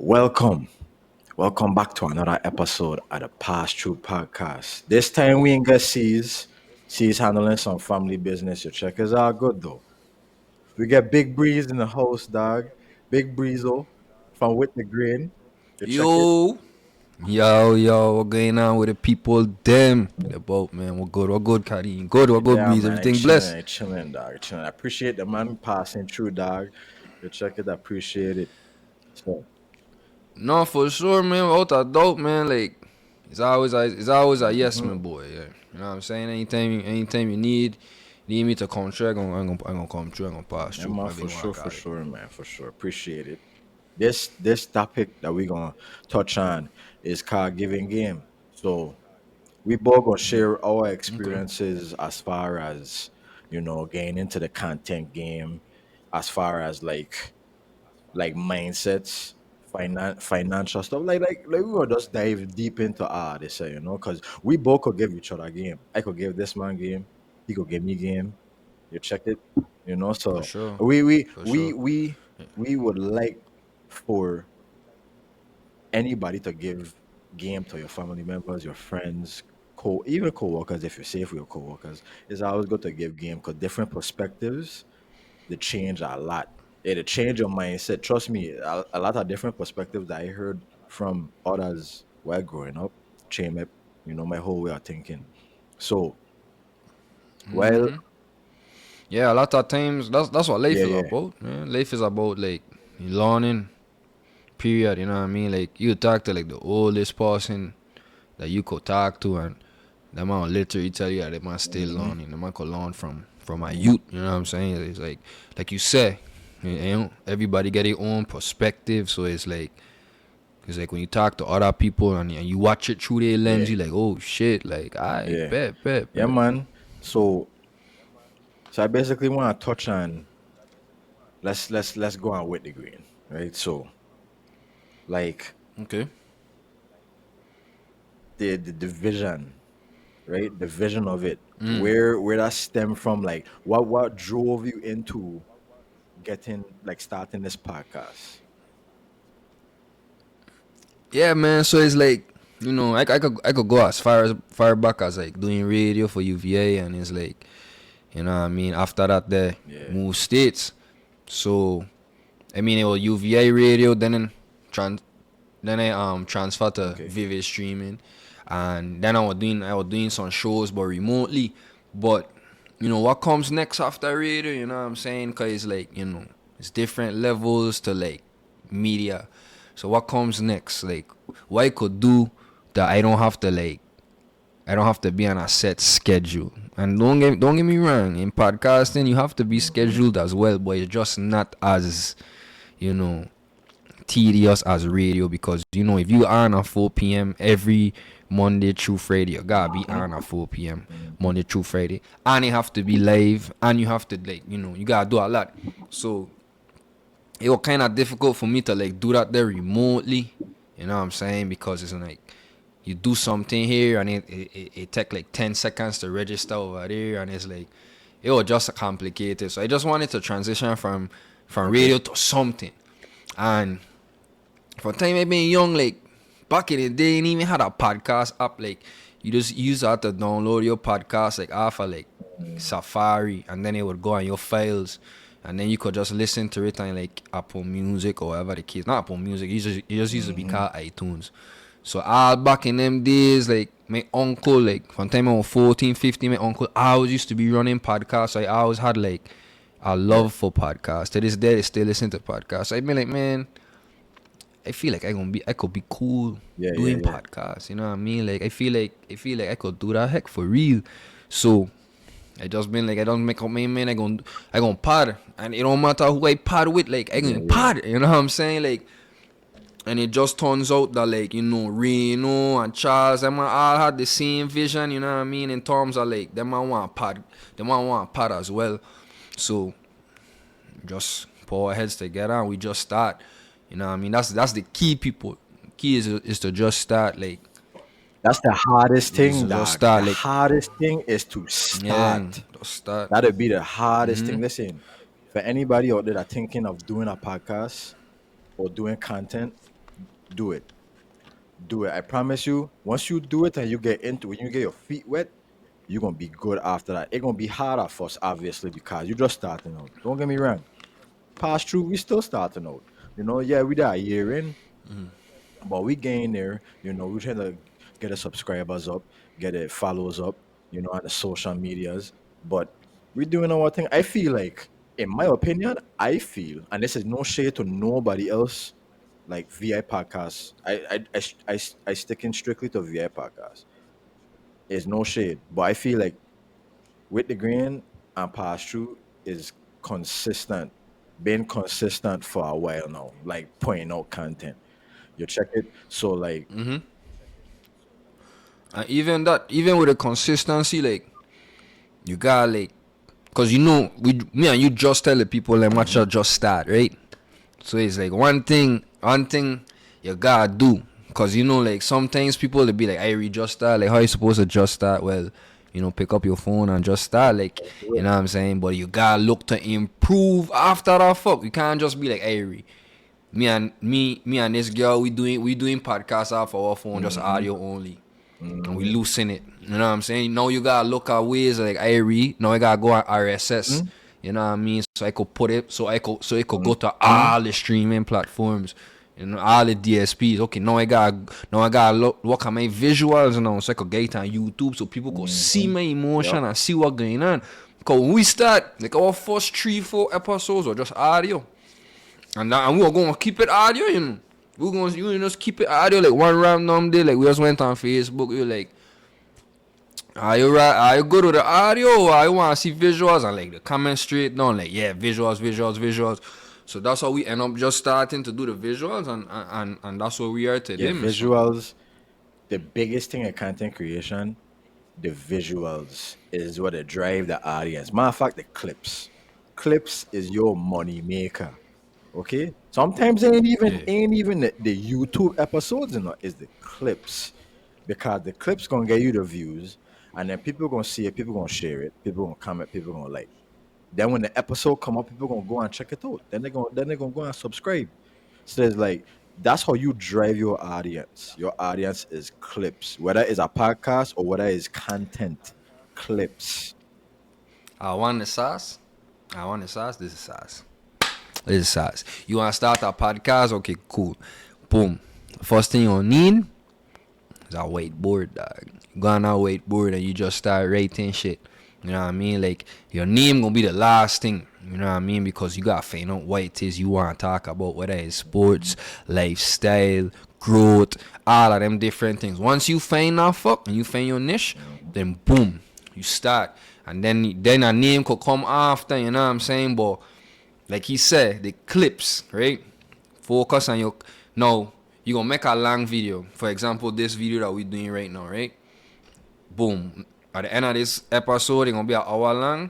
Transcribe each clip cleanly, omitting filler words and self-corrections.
Welcome. Welcome back to another episode of the Pass Through podcast. This time we ain't got C's. C's handling some family business. Your check is all good though. We got Big Breeze in the house, dog. Big Breezo from With the Grain. You check it. Yo, yo, what going on with the people? Them, the boat, man. What good, Kareem? What good, Yeah, Breeze? man. I Everything chilling. blessed? I chilling, dog. I chilling. I appreciate the man passing through, dog. You check it. I appreciate it. So, No, for sure, man. Without a doubt, man. Like, it's always a yes, man, mhm. boy. Yeah, you know what I'm saying. Anytime you need me to come through, I'm gonna come through. I'm gonna pass Yeah, through. man. I For big sure. one For got it. sure, man. For sure. Appreciate it. This topic that we're gonna touch on is called giving game. So we both gonna share our Okay, experiences as far as getting into the content game, as far as like mindsets, financial stuff. Like we will just dive deep into all this, because we both could give each other a game. I could give this man game, he could give me game. You check it, for So sure, we we for we sure. we we would like for anybody to give game to your family members, your friends, even co-workers. If you're safe with your co-workers, it's always good to give game because different perspectives they change a lot. It'll change your mindset. Trust me, a lot of different perspectives that I heard from others while growing up change my whole way of thinking. So, well, Yeah, a lot of times that's what yeah, life is yeah, about, man. Life is about like learning. Period. You know what I mean? Like you talk to like the oldest person that you could talk to, and that man will literally tell you that they man still hmm learning. The man could learn from my youth. You know what I'm saying? It's like you say, everybody get their own perspective. So it's like when you talk to other people and you watch it through their lens, yeah, you like, oh shit, like I yeah, yeah, bet. man. So I basically want to touch on let's go on with the green, right? So like Okay. the vision, right? The vision of it, where that stem from, like what drove you into getting like starting this podcast. Yeah, man. So it's like I could go as far back as like doing radio for UVA, and it's like I mean after that they Yeah. move states. So I mean it was UVA radio, trans then I transferred to Okay. Vivid streaming, and then I was doing some shows but remotely. But what comes next after radio? You know what I'm saying? Cause it's like it's different levels to like media. So what comes next? Like what I could do that I don't have to be on a set schedule. And don't get me wrong, in podcasting you have to be hmm scheduled as well, but it's just not as you know tedious as radio, because if you on at 4 p.m. every Monday through Friday, you gotta be on at 4 p.m. Monday through Friday, and you have to be live, and you have to you gotta do a lot. So it was kind of difficult for me to like do that there remotely. You know what I'm saying? Because it's like you do something here and it take like 10 seconds to register over there, and it's like it was just complicated. So I just wanted to transition from Okay. radio to something. And for time I been young, like back in the day, you ain't even had a podcast app. Like you just use that to download your podcast like off of like Safari, and then it would go on your files, and then you could just listen to it on like Apple Music or whatever the case. Not Apple Music. It just used to be hmm called iTunes. So all back in them days, like my uncle, like from time I was 14, 15, my uncle always used to be running podcasts. So I always had like a Yeah. love for podcasts. To this day, they still listen to podcasts. So I been like, man, I feel like I could be cool Yeah. Yeah. doing Yeah. podcasts. You know what I mean? Like I feel like I could do that heck for real. So I just been like I don't make up my man. I gonna pod, and it don't matter who I pod with. Like I Yeah. gonna Yeah. pod. You know what I'm saying? Like, and it just turns out that like Reno and Charles, them all had the same vision. You know what I mean? In terms of like them man want pod, them man want pod as well. So just put our heads together and we just start. You know what I mean? That's the key, people. Key is to just start, like That's the hardest is thing, to just dog. The start, like hardest thing is to yeah, start. just start. That'd be the hardest thing. Listen, for anybody out there that thinking of doing a podcast or doing content, Do it. Do it. I promise you. Once you do it and you get into it, when you get your feet wet, you're gonna be good after that. It's gonna be harder for us, obviously, because you're just starting out. Don't get me wrong. Pass through, we still starting out. Yeah, we there a year in, but we getting there. We're trying to get the subscribers up, get the followers up, on the social medias. But we're doing our thing. I feel like, in my opinion, I feel, and this is no shade to nobody else, like VI podcasts. I sticking strictly to VI podcasts. It's no shade, but I feel like with the grain and pass through is consistent, been consistent for a while now, like putting out content. You check it. So like, And even that, even with the consistency, like you got like, cause me and you just tell the people like match mhm, just start, right? So it's like one thing you gotta do. Cause like sometimes people will be like, I read just start, like how you supposed to just start? Well, pick up your phone and just start, like, let's do you it. know what I'm saying? But you gotta look to improve after that fuck. You can't just be like, hey, me and this girl, we doing podcasts off our phone, just Hmm. audio only. And we Hmm. loosen it. You know what I'm saying? Now you gotta look at ways like Irie. Now I gotta go on RSS. You know what I mean? So I could put it so it could go to Hmm. all the streaming platforms. All the DSPs. Okay, now I gotta look at my visuals now so I could get it on YouTube so people could see Hmm. my Yep. emotion and see what going on. Cause when we start, like our first 3-4 episodes are just audio. And we're gonna keep it audio, We're gonna just keep it audio like one random day. Like we just went on Facebook, we were like, are you good with the audio or I wanna see visuals? And like the comment straight down, like yeah, visuals. So that's how we end up just starting to do the visuals and that's what we are Yeah, today, my son. visuals. The biggest thing in content creation, the visuals is what they drive the audience. Matter of fact, the clips. Clips is your money maker. Okay, sometimes Yeah. ain't even the YouTube episodes, is the clips, because the clips gonna get you the views, and then people gonna see it, people gonna share it, people gonna comment, people gonna like. Then when the episode come up, people gonna go and check it out. Then they're gonna go and subscribe. So it's like that's how you drive your audience. Your audience is clips, whether it's a podcast or whether it's content. Clips. I want the sauce. I want the sauce. This is sauce. This is sauce. You wanna start a podcast? Okay, cool. Boom. First thing you need is a whiteboard, dog. You go on a whiteboard and you just start writing shit. You know what I mean? Like your name gonna be the last thing. You know what I mean? Because you gotta find out what it is you wanna talk about, whether it's sports, lifestyle, growth, all of them different things. Once you find that fuck and you find your niche, Mhm. then boom, you start. And then a name could come after, you know what I'm saying? But like he said, the clips, right? Focus on your now. You gonna make a long video. For example, this video that we're doing right now, right? Boom. At the end of this episode, it's gonna be an hour long.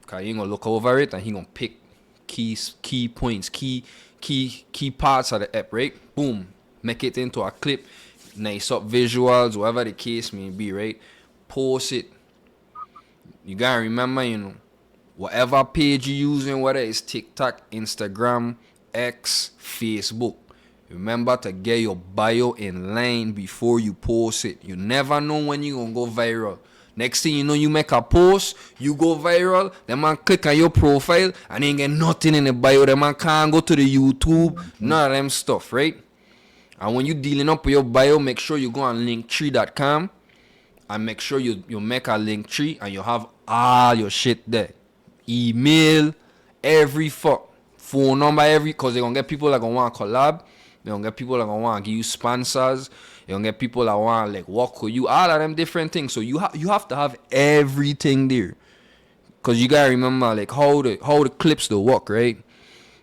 Cause you gonna look over it and he gonna pick key points, key parts of the app, right? Boom. Make it into a clip, nice up visuals, whatever the case may be, right? Post it. You gotta remember, whatever page you're using, whether it's TikTok, Instagram, X, Facebook, remember to get your bio in line before you post it. You never know when you're gonna go viral. Next thing you know, you make a post, you go viral, the man click on your profile and ain't get nothing in the bio. The man can't go to the YouTube, Mhm. none of them stuff, right? And when you dealing up with your bio, make sure you go on linktree.com and make sure you make a link tree and you have all your shit there. Email, every fuck, phone number, every, cause they gonna get people that gonna want to collab. They gonna get people that gonna want to give you sponsors. You gonna get people that want to like work with you. All of them different things. So you have to have everything there. Cause you gotta remember like how the clips do work, right?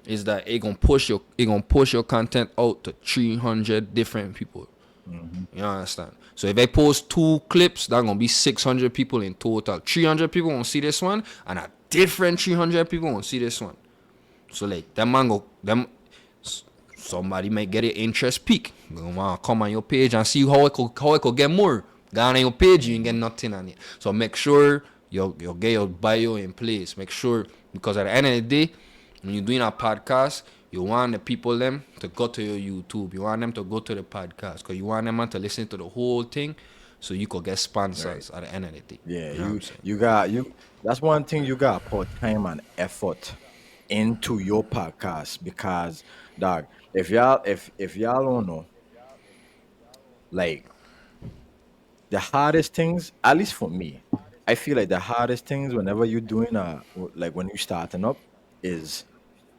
Is that it gonna push your content out to 300 different people. Mhm. You understand? So if I post 2 clips, that's gonna be 600 people in total. 300 people gonna see this one, and a different 300 people gonna see this one. So like them man go them somebody might get an interest peak. They gonna wanna come on your page and see how it could get more. Go on your page, you ain't get nothing on it. So make sure you get your bio in place. Make sure because at the end of the day, when you're doing a podcast, You want the people them to go to your YouTube. You want them to go to the podcast because you want them to listen to the whole thing, so you could get Right. sponsors at the end of the day. Yeah, You know what I'm saying? you got you. That's one thing you got to put time and effort into your podcast because, dog, if y'all don't know, like the hardest things, at least for me, I feel like the hardest things whenever you're doing like when you're starting up is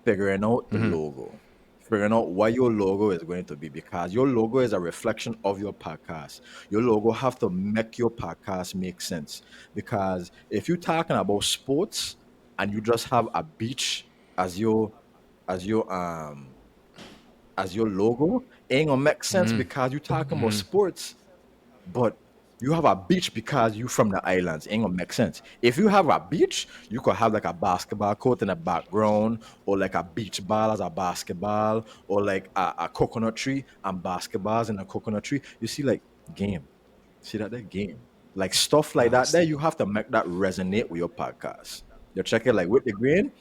figuring out the logo, figuring out what your logo is going to be because your logo is a reflection of your podcast. Your logo have to make your podcast make sense because if you're talking about sports and you just have a beach as your as your um as your logo, it ain't gonna make sense because you're talking about sports but you have a beach because you from the islands. Ain't gonna make sense. If you have a beach, you could have like a basketball court in the background, or like a beach ball as a basketball, or like a coconut tree and basketballs in a coconut tree. You see, like game. See that game. Like stuff like Nah, that. There still, you have to make that resonate with your podcast. You check it like with the grain,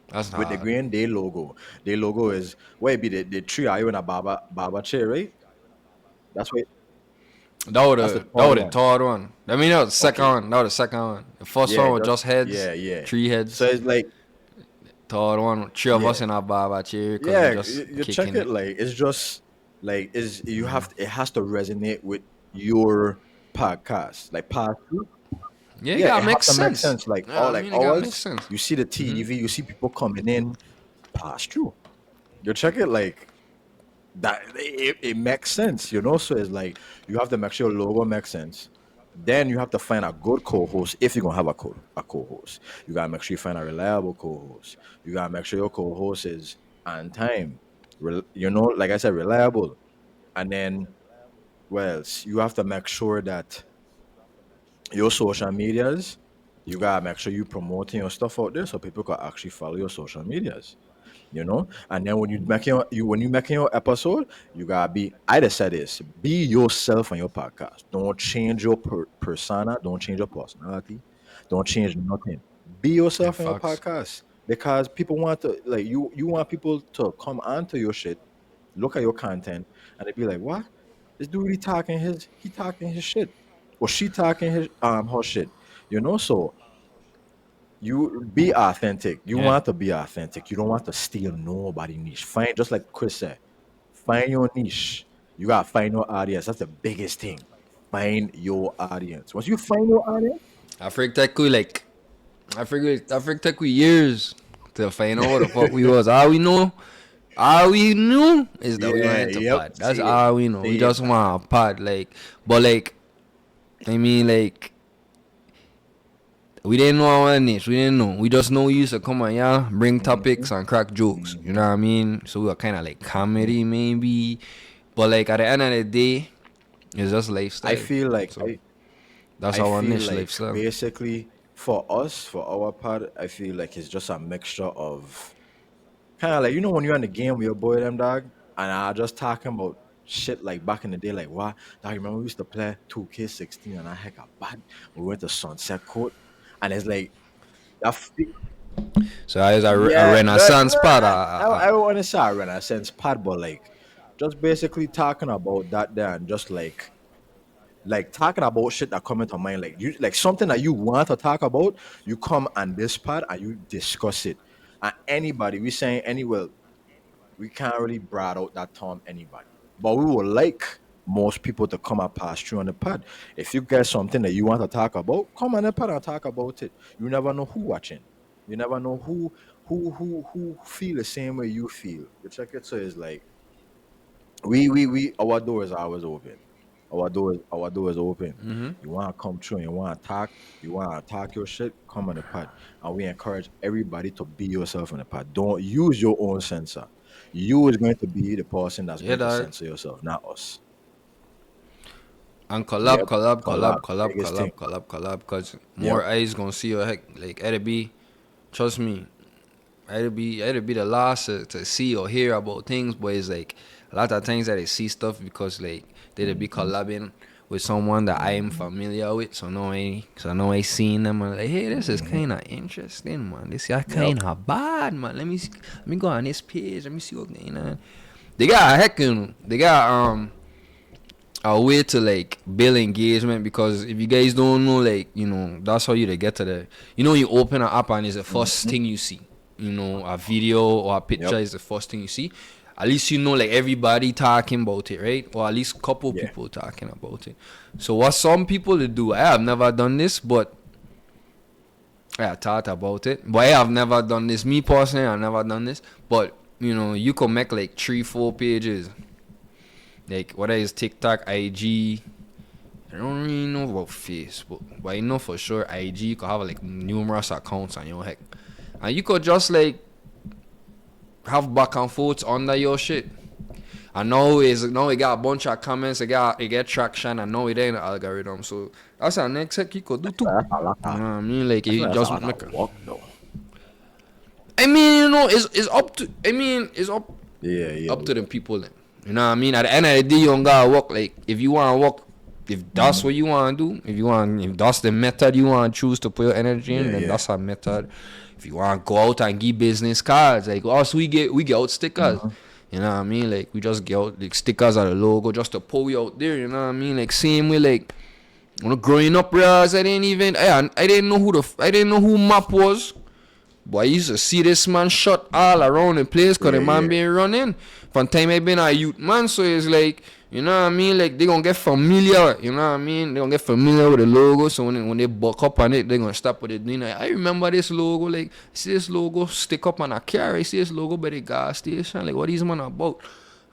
that's hard. their logo is where it be the tree are you in a barber chair, right? That's what that's the That third was the one. third one. I mean, that was the second Okay. one. That was the second one. The first Yeah, one was just just heads, yeah, yeah. three So heads. it's like Third one, three of yeah, us in our barber chair because we yeah. just You check kicking it it. like it's just like is you have it has to resonate with your podcast. Like part two, Yeah, it yeah, it gotta have make to make sense. sense. Like Yeah, all I like mean, it gotta make ours, sense. you see the TV, you see people coming in, pass through. You check it like that it makes sense, you know. So it's like you have to make sure your logo makes sense. Then you have to find a good co-host if you're gonna have a co-host. You gotta make sure you find a reliable co-host. You gotta make sure your co-host is on time. You know, like I said, reliable. And then what else? You have to make sure that your social medias, you gotta make sure you promoting your stuff out there so people can actually follow your social medias, you know. And then when you making your episode, you gotta be. I just said this: be yourself on your podcast. Don't change your persona. Don't change your personality. Don't change nothing. Be Yeah, yourself on your facts. podcast because people want to like you. You want people to come onto your shit, look at your content, and they be like, "What? This dude he talking his shit, or she talking his her shit." You know, so you be authentic. You Yeah. want to be authentic. You don't want to steal nobody niche. Find just like Chris said, find your niche. You gotta find your audience. That's the biggest thing. Find your audience. Once you find your audience, I freaked that quick like I freaked that quick years to find out what the fuck we was. All we knew is that we yeah, went to yep, pod. That's see it, all we know. We see it, just man. want a pod, like, but like, I mean, like, we didn't know our niche. We didn't know. We just know we used to come on, yeah, bring Hmm. topics and crack jokes. You know what I mean? So we were kind of like Hmm. comedy, maybe, but like at the end of the day, it's just I lifestyle. feel like So that's I our feel niche, like lifestyle. basically for us, for our part, I feel like it's just a mixture of kind of like when you're in the game with your boy them dog, and I just talking about shit like back in the day, like what dog. Remember we used to play 2K16 and I heck a bad. We went to Sunset Court, and it's like that. So it's a Yeah, renaissance pod. I want to say a Renaissance pad, but like just basically talking about that there and just like talking about shit that come into mind, like you like something that you want to talk about, you come on this part and you discuss it. And anybody, we saying any well, we can't really broad out that term anybody. But we would like most people to come and pass through on the pad. If you get something that you want to talk about, come on the pad and talk about it. You never know who watching. You never know who feel the same way you feel. You check it. So it's like we our door is always open. Our door is open. You want to come through and you want to talk your shit, come on the pod. And we encourage everybody to be yourself on the pod. Don't use your own censor. You is going to be the person that's Yeah, going to dog. censor yourself, not us. And collab, Yep. collab, collab, Collab. collab, Biggest thing. collab, collab, collab. Cause Yep. more eyes gonna see your heck. Like it'll be, trust me, it'll be the last to see or hear about things. But it's like a lot of things that they see stuff because like they'll be Hmm. collabing with someone that I am Mm-hmm. familiar with. So now I seen them and like, hey, this is Mm-hmm. kind of interesting, man. This is Yep. kind of bad, man. Let me go on this page. Let me see what's going on. They got heckin'. They got a way to like build engagement because if you guys don't know, like that's how you to get to the. You open an app and it's the first Mm-hmm. thing you see. A video or a picture Yep. is the first thing you see. At least like everybody talking about it, right? Or at least couple Yeah. people talking about it. So what some people do, I have never done this, but I have thought about it. But I have never done this. Me personally, I've never done this. But you can make like 3-4 pages. Like whether it's TikTok, IG. I don't really know about Facebook, but I know for sure IG you could have like numerous accounts on your heck. And you could just like have back and forth under your shit. And now it got a bunch of comments, it get traction, and now it ain't an algorithm. So that's our next hack you could do too. That's a lot You of. know what I mean? Like I feel it like that's a just lot make. of work though. I mean, it's up to. I mean, it's up Yeah. Yeah. up to the Yeah. people then. You know what I mean? At the end of the day, you don't gotta work. Like if you wanna work, if that's Mm-hmm. what you wanna do, if that's the method you wanna choose to put your energy in, Yeah. then Yeah. that's a method. If you wanna go out and give business cards, like us, we get out stickers. Mm-hmm. You know what I mean? Like we just get out like stickers or the logo just to pull you out there. You know what I mean? Like same way like growing up, bro, I didn't know I didn't know who Map was. Boy, I used to see this man shot all around the place because the Yeah. man Yeah. been running. From time I been a youth man, so it's like, you know what I mean? Like they gonna get familiar, you know what I mean? They gonna get familiar with the logo, so when they buck up on it, they gonna stop with it. I remember this logo, like I see this logo stick up on a car, I see this logo by the gas station, like what these man about?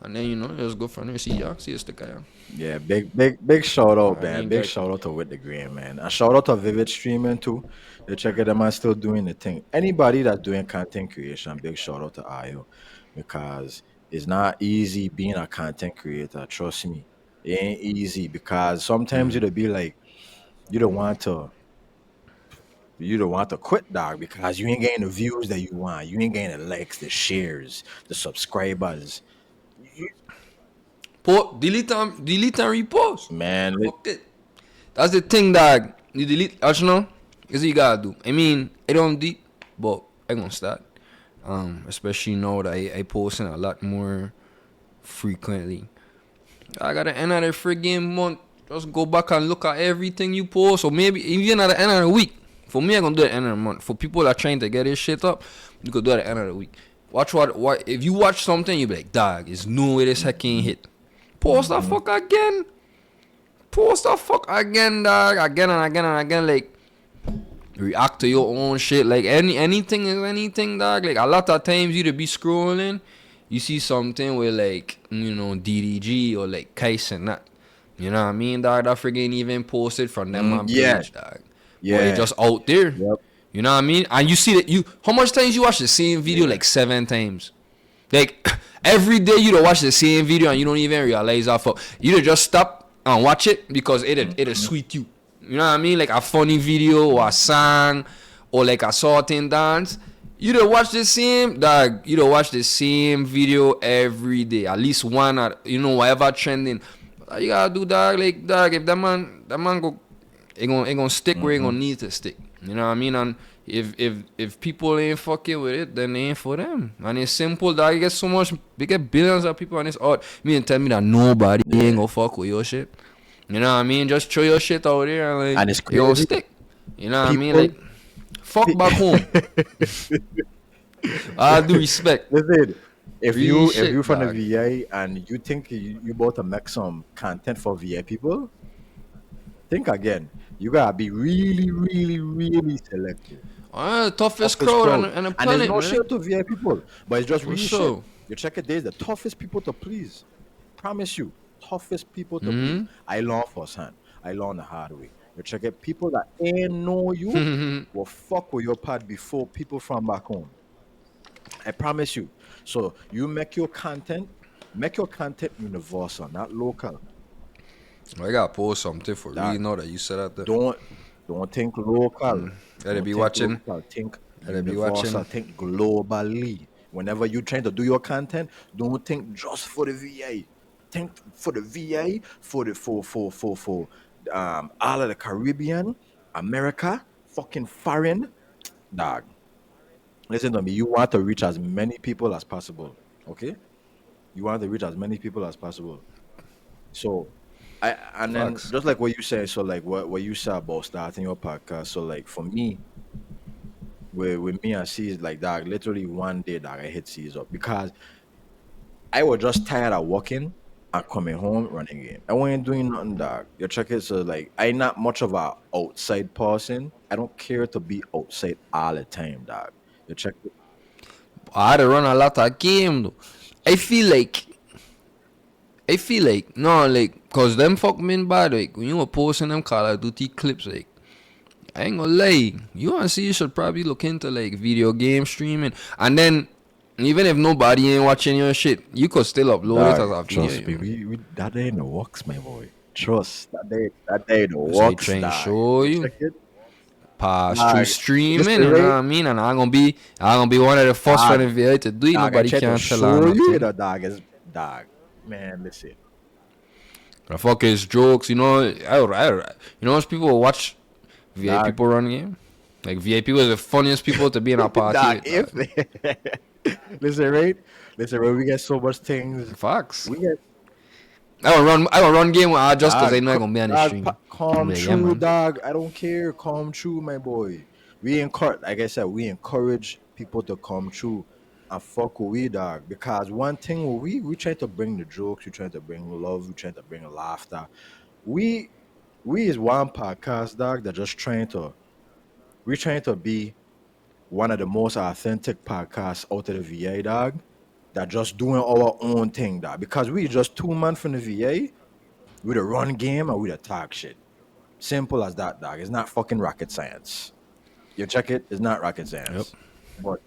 And then just go from there, see a sticker, yeah. Yeah, big shout out, I man. mean, Big like, shout out to With the Green, man. And shout out to Vivid Streaming too. You check it, them are still doing the thing. Anybody that's doing content creation, big shout out to Ayo. Because it's not easy being a content creator. Trust me. It ain't easy because sometimes you'll be like, you don't want to you don't want to quit, dog, because you ain't getting the views that you want. You ain't getting the likes, the shares, the subscribers. You- delete and repost. Man, Fuck it. That's the thing that you delete. Actually, is what you gotta do. I mean, it don't deep, but I gonna start. Especially now that I posting a lot more frequently. I got the end of the friggin' month. Just go back and look at everything you post, or maybe even at the end of the week. For me, I gonna do it at the end of the month. For people that are trying to get this shit up, you could do it at the end of the week. Watch what if you watch something, you be like, dog, there's no way this hack ain't hit. Post that mhm. fuck again. Post the fuck again, dog, again and again and again. Like react to your own shit. Like anything is anything, dog. Like a lot of times you to be scrolling, you see something with like DDG or like Kais and that. You know what I mean, dog? That friggin' even posted from them on Yeah, page, dog. But it yeah. just out there. Yep. You know what I mean? And you see that how much times you watch the same video? Yeah. Like 7 times. Like every day you don't watch the same video and you don't even realize that fuck. You just stop and watch it because it'll Mhm. sweet you. You know what I mean? Like a funny video or a song or like a sorting dance. You don't watch the same dog. You don't watch the same video every day. At least one at whatever trending. You gotta do dog like dog. If that man go, it gonna stick where it Mhm. gonna need to stick. You know what I mean? And if people ain't fucking with it, then it ain't for them. And it's simple, dog. You get so much, we get billions of people on this earth. Me and tell me that nobody ain't Yeah. gonna fuck with your shit. You know what I mean? Just throw your shit out there and like And it's it gonna crazy. stick. You know what I mean? People. Like fuck back home. I do respect. Listen, if Real you shit, from the dog. VA and you think you about to make some content for VA people, think again. You gotta be really, really, really selective. Toughest Toughest crowd on crowd. the And there's planet, no man. shade to VA people, but it's just For real shit. sure. You check it, there's the toughest people to please. Promise you, toughest people to please. Hmm. I learned firsthand. I learned the hard way. You check it, people that ain't know you will fuck with your part before people from back home. I promise you. So you make your content universal, not local. I gotta post something for real That now that you said that. don't don't think local. Gotta Don't be think watching. local. Think Gotta be universal. watching. Think globally. Whenever you're trying to do your content, don't think just for the VA. think for the VA, for all of the Caribbean, America, fucking foreign, dog. Listen to me. You want to reach as many people as possible. Okay? You want to reach as many people as possible. So I and then Facts. just like what you said, so like what you said about starting your podcast. So like for me, with me and C's like that, literally one day that I hit C's up because I was just tired of working and coming home running game. I wasn't doing nothing, dog. You check it. So like I not much of a outside person. I don't care to be outside all the time, dog. You check it. I had to run a lot of game though. I feel like no, like, cause them fuck men bad, like when you were posting them Call of Duty clips, like I ain't gonna lie, you wanna see, you should probably look into like video game streaming, and then even if nobody ain't watching your shit, you could still upload it Dog, as a video. trust You me, know? we that day in the works, my boy. Trust that day in the So they works, trying to dog. show You you check it, pass through dog. streaming, Listen, you know what right, I mean, and I'm gonna be one of the first for dog, the video to do it. dog. I Nobody tried to can tell her show you nothing. the dog is dog. Man, listen, The fuck is jokes, you know. You know, most people watch VA dog, people run game. Like VIP was the funniest people to be in a party dog. with. If Dog. listen, right, listen, right. We get so much things. Facts. We get I will run game with her just cause dog, I know I gonna be on the stream. I'm come like, yeah true, man. dog. I don't care. Come true, my boy. We encourage, like I said, we encourage people to come true and fuck with we, dog. Because one thing we try to bring the jokes, we try to bring love, we try to bring laughter. We we is one podcast, dog, that just trying to we're trying to be one of the most authentic podcasts out of the VA, dog. That just doing our own thing, dog. Because we just 2 months from the VA with a run game and with a talk shit. Simple as that, dog. It's not fucking rocket science. You check it, it's not rocket Yep. science. But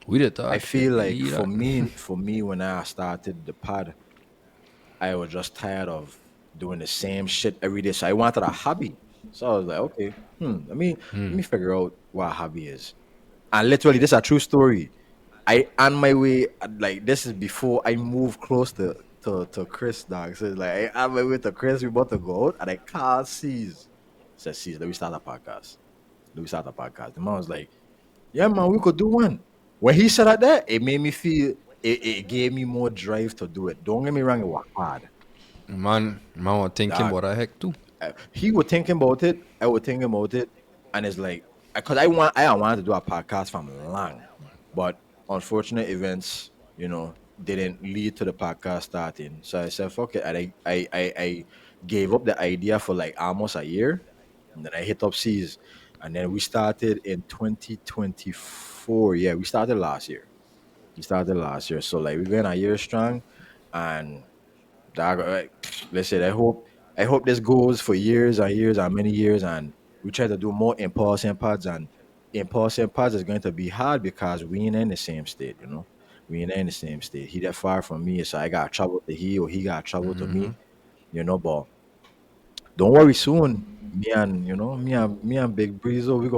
We did I talk shit. feel like Believe that. for me, when I started the pod, I was just tired of doing the same shit every day. So I wanted a hobby. So I was like, okay, let me figure out what a hobby is. And literally, this is a true story. I on my way, like this is before I moved close to Chris, dog. So it's like I on my way to Chris, we about to go out, and I call C's. Says C's, let me start a podcast. Let me start a podcast. The man was like, yeah, man, we could do one. When he said that, it made me feel it gave me more drive to do it. Don't get me wrong, it was hard. Man was thinking Dog. what the heck too. He was thinking about it, I was thinking about it, and it's like because I wanted to do a podcast from long, but unfortunate events, didn't lead to the podcast starting. So I said, fuck it, and I gave up the idea for like almost a year, and then I hit up C's, and then we started in 2024. Yeah, we started last year. We started last year, so like we've been a year strong, and dog, listen, I hope this goes for years and years and many years, and we try to do more in-person pods, and in-person pods is going to be hard because we ain't in the same state, we ain't in the same state. He that far from me, so I got trouble to he or he got trouble to me, but don't worry, soon me and Big Breezo, we're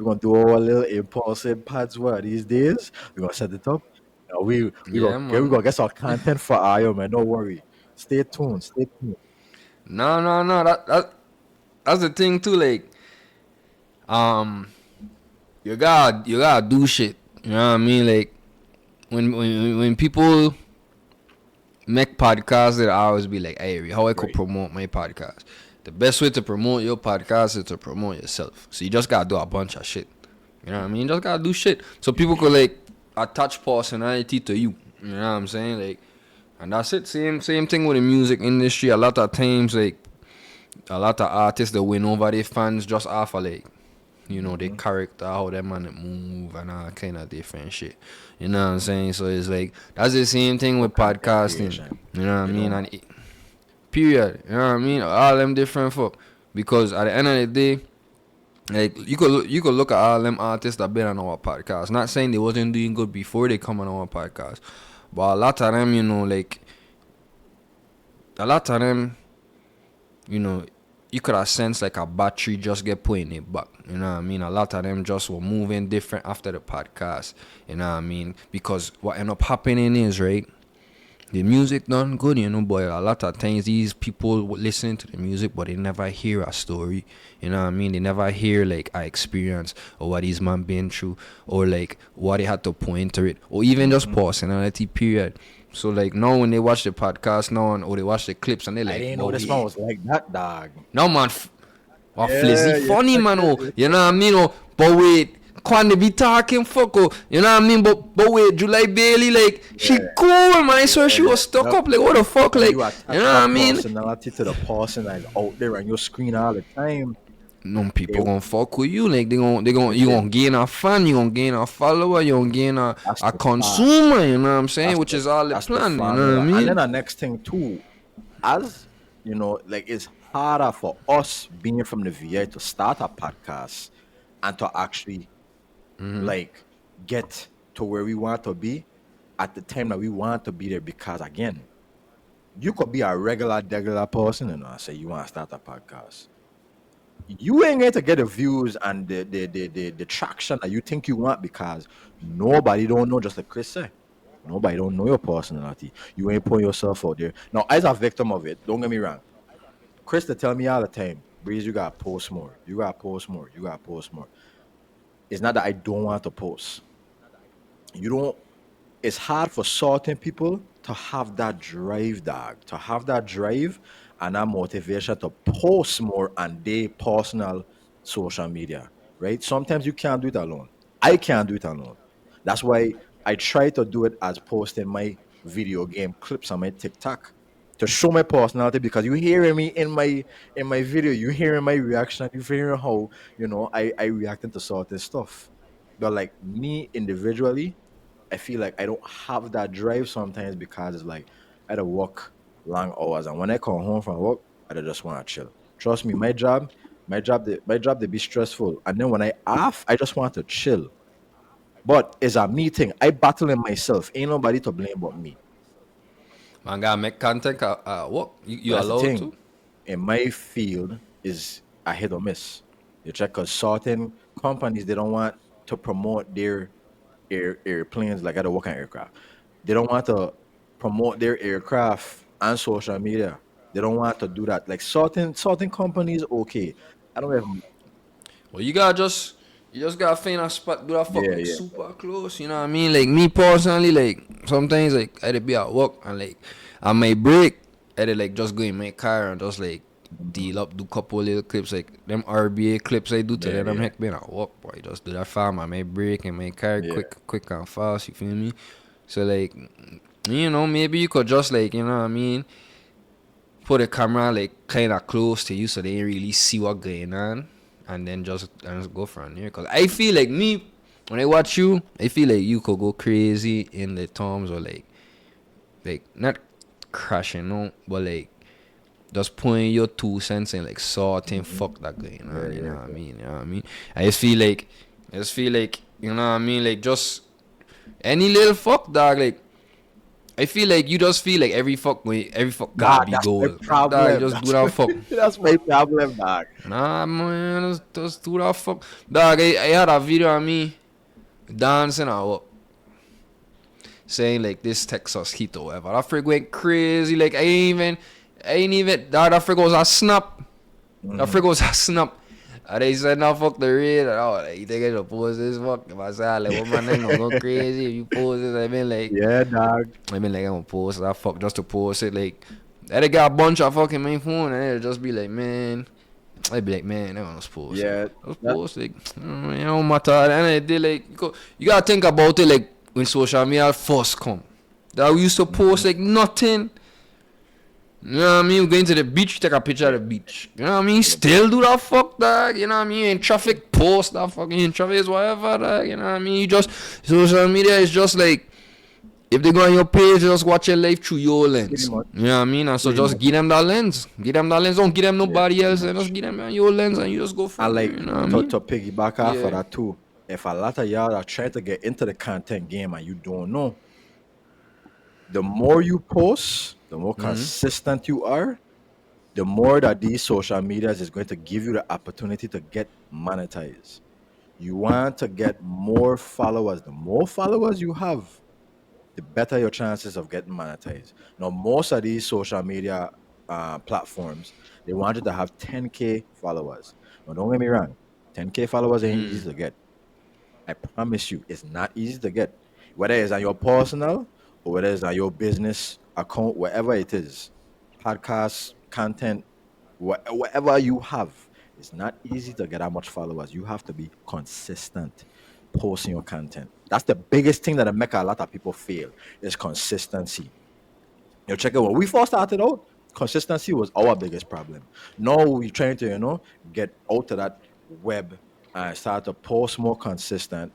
gonna do our little in-person pods what these days. We're gonna set it up. Yeah, We man. gonna get some content for Ayo, man. Don't worry. Stay tuned. Stay tuned. No. That's the thing too. Like, um, you gotta do shit. You know what I mean? Like, when people make podcasts, it always be like, hey, how I could Right. promote my podcast. The best way to promote your podcast is to promote yourself. So you just gotta do a bunch of shit. You know what I mean? You just gotta do shit. So people could like attach personality to you. You know what I'm saying? Like, and that's it. Same thing with the music industry. A lot of times, like a lot of artists that win over their fans just off of like, their Mm-hmm. character, how them man move and all kind of different shit. You know what I'm saying? So it's like that's the same thing For with content podcasting. creation. You know what I You know, mean? man. And period. You know what I mean? All them different folk. Because at the end of the day, like you could look at all them artists that been on our podcast. Not saying they wasn't doing good before they come on our podcast, but a lot of them, like a lot of them, you know, you could have sensed like a battery just get put in it back. You know what I mean? A lot of them just were moving different after the podcast. You know what I mean? Because what end up happening is, right, The music done good, but a lot of times these people listen to the music, but they never hear a story. You know what I mean? They never hear like a experience or what these man been through, or like what they had to point to it, or even just Hmm. personality. Period. So like now when they watch the podcast now or they watch the clips and they're I like, didn't but know this man wait, was like that, dog. now man, flizzy Yeah, you funny check man, it. oh, You you know check what I it. mean? Oh, but wait, can they be talking fuck, oh, you know what I mean? But wait, July Bailey, like, she Yeah, cool, man. I saw yeah, she was stuck yeah. up, like, what the fuck, When like, you you attach know what that I mean? personality to the person that's out there on your screen all the time, No they, people gonna fuck with you, like you they gonna gain a fan, you gonna gain a follower, you gonna gain that's a the start. consumer, you know what I'm saying? That's Which the is all the that's the plan, you know what I formula. And then mean? the next thing too, as you know, like it's harder for us being from the VA to start a podcast and to actually like get to where we want to be at the time that we want to be there because again, you could be a regular person and I say you want to start a podcast. You ain't going to get the views and the traction that you think you want because nobody don't know, just like Chris said. Nobody don't know your personality. You ain't putting yourself out there. Now, as a victim of it, don't get me wrong. Chris they tell me all the time, Breeze, you gotta post more. You gotta post more. You gotta post more. It's not that I don't want to post. You don't it's hard for certain people to have that drive, dog, to have that drive and that motivation to post more on their personal social media, right? Sometimes you can't do it alone. I can't do it alone. That's why I try to do it as posting my video game clips on my TikTok to show my personality because you hearing me in my video, you hearing my reaction, you hearing how I reacting to certain stuff. But like me individually, I feel like I don't have that drive sometimes because it's like I had to work long hours, and when I come home from work, I just want to chill. Trust me, my job, they be stressful, and then when I off, I just want to chill. But it's a meeting. I battle in myself. Ain't nobody to blame but me. Man gotta make content what? But You that's the allowed to? thing. In my field, is a hit or miss. You check because certain companies they don't want to promote their airplanes like I don't work on aircraft. They don't want to promote their aircraft on social media. They don't want to do that. Like certain companies, okay. I don't even Well, you just gotta find a spot, do that fuck yeah, like yeah. super close. You know what I mean? Like me personally, like sometimes like I'd be at work and like on my break, I'd like just go in my car and just like Mhm. deal up, do couple little clips like them RBA clips I do to Yeah, them. I'm yeah. heck being at work, boy. Just do that fast on my break and my car Yeah. quick and fast. You feel me? So like, maybe you could just like, you know what I mean, put a camera like kind of close to you so they really see what going on, and then just go from there. Cause I feel like me when I watch you, I feel like you could go crazy in the terms or like not crashing, no, but like just putting your 2 cents in like sorting Mhm. fuck that going Yeah, on. You know yeah, what I yeah. mean? You know what I mean? I just feel like you know what I mean. Like just any little fuck dog like I feel like you just feel like every fuck gotta Nah, be that's my gold. Like dog, you problem. just do That's that my, fuck. that's my problem, dog. Nah man, just do that fuck. Dog, I had a video of me dancing or what, saying like this Texas heat or whatever. That freak went crazy. Like I ain't even dog, that freak was a snap. That Hmm. freak was a snap. And they said, no, fuck the read. Oh, like, you think I should post this? Fuck. If I say, like, what man ain't gonna go crazy if you post this? Yeah, dog. I'm gonna post that fuck just to post it. Like, they got a bunch of fucking main phone and they'll just be like, man. I'd be like, man, I want to post it. Yeah. Just That, post like, it don't matter. And they like, you gotta think about it like when social media first come. That we used to post mhm. like nothing. You know what I mean? We going to the beach, take a picture of Yeah. the beach. You know what I mean? Still do that fuck, dog. You know what I mean? In traffic, post that fucking in traffic is whatever, dog. You know what I mean? You just, social media is just like, if they go on your page, just watch your life through your Pretty lens. much. You know what I mean? And so Pretty just much. give them that lens. Give them that lens. Don't give them Yeah, nobody pretty else. And much. just give them your lens and you just go And from there. like You know what I to, mean? to piggyback off of Yeah. that too, if a lot of y'all are trying to get into the content game and you don't know, the more you post, the more consistent you are, the more that these social medias is going to give you the opportunity to get monetized. You want to get more followers. The more followers you have, the better your chances of getting monetized. Now, most of these social media platforms, they want you to have 10K followers. Now, don't get me wrong, 10K followers ain't easy to get. I promise you, it's not easy to get. Whether it's on your personal or whether it's on your business account, wherever it is, podcast, content, whatever you have, it's not easy to get that much followers. You have to be consistent posting your content. That's the biggest thing that make a lot of people fail is consistency. You check it when we first started out, consistency was our biggest problem. Now we're trying to, get out of that web and start to post more consistent